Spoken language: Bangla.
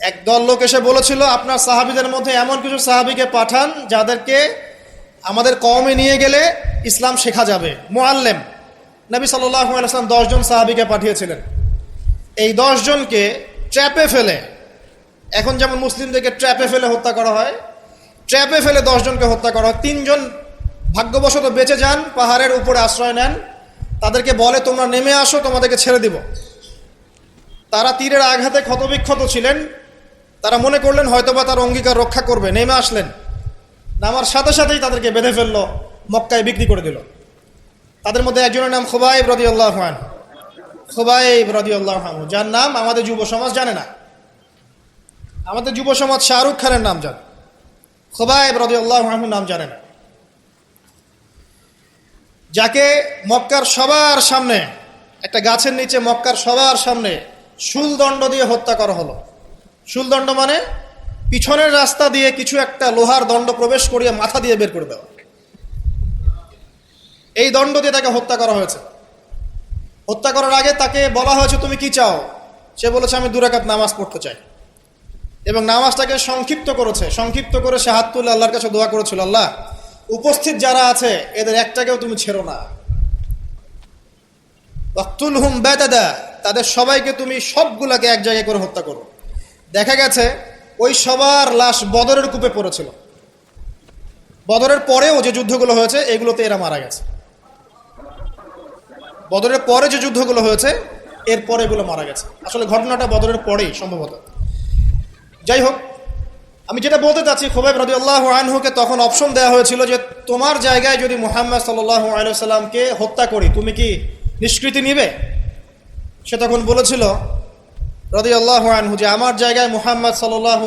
একদল লোক এসে বলেছিল, আপনার সাহাবীদের মধ্যে এমন কিছু সাহাবীকে পাঠান যাদেরকে আমাদের কওমে নিয়ে গেলে ইসলাম শেখা যাবে, মুআল্লিম। নবী সাল্লাল্লাহু আলাইহি ওয়াসাল্লাম 10 জন সাহাবীকে পাঠিয়েছিলেন। এই 10 জনকে ট্র্যাপে ফেলে, এখন যেমন মুসলিমদেরকে ট্র্যাপে ফেলে হত্যা করা হয়, ট্র্যাপে ফেলে 10 জনকে হত্যা করা হয়। 3 জন ভাগ্যবশত বেঁচে যান, পাহাড়ের উপরে আশ্রয় নেন। তাদেরকে বলে, তোমরা নেমে আসো, তোমাদেরকে ছেড়ে দিব। তারা তীরের আঘাতে ক্ষতবিক্ষত ছিলেন। তারা মনে করলেন হয়তোবা তার অঙ্গীকার রক্ষা করবে, নেমে আসলেন। নামার সাথে সাথেই তাদেরকে বেঁধে ফেললো, মক্কায় বিক্রি করে দিল। তাদের মধ্যে একজনের নাম খুবাইব রাদিয়াল্লাহু আনহু, খুবাইব রাদিয়াল্লাহু আনহু, যার নাম আমাদের যুব সমাজ জানে না। আমাদের যুব সমাজ শাহরুখ খানের নাম জানে, খুবাইব রাদিয়াল্লাহু আনহু নাম জানে না। যাকে মক্কার সবার সামনে, একটা গাছের নিচে মক্কার সবার সামনে শুলদণ্ড দিয়ে হত্যা করা হলো। শুলদণ্ড মানে পিছনের রাস্তা দিয়ে কিছু একটা লোহার দণ্ড প্রবেশ করিয়ে মাথা দিয়ে বের করে দেওয়া। এই দণ্ড দিয়ে তাকে হত্যা করা হয়েছে। হত্যা করার আগে তাকে বলা হয়েছে, তুমি কি চাও? সে বলেছে, আমি 2 রাকাত নামাজ পড়তে চাই। এবং নামাজটাকে সংক্ষিপ্ত করেছে। সংক্ষিপ্ত করে সে হাত তুলে আল্লাহর কাছে দোয়া করেছিল, আল্লাহ, উপস্থিত যারা আছে এদের একটাকেও তুমি ছেড়ো না। ওয়াকতুলহুম বাদাদা, তাদের সবাইকে তুমি সবগুলাকে এক জায়গায় করে হত্যা করো। দেখা গেছে ওই সবার লাশ বদরের কূপে পড়েছিল। বদরের পরেও যে যুদ্ধগুলো হয়েছে এগুলোতে এরা মারা গেছে। বদরের পরে যে যুদ্ধগুলো হয়েছে এর পরে এগুলো মারা গেছে। আসলে ঘটনাটা বদরের পরেই সম্ভবত। যাই হোক, আমি যেটা বলতে চাচ্ছি, খুবাইব রাদিয়াল্লাহু আনহুকে তখন অপশন দেওয়া হয়েছিল যে তোমার জায়গায় যদি মুহাম্মদ সাল্লাল্লাহু আলাইহি ওয়াসাল্লামকে হত্যা করি, তুমি কি নিষ্কৃতি নিবে? সে তখন বলেছিল রাদিয়াল্লাহু আনহু যে আমার জায়গায় মুহাম্মদ সাল্লাল্লাহু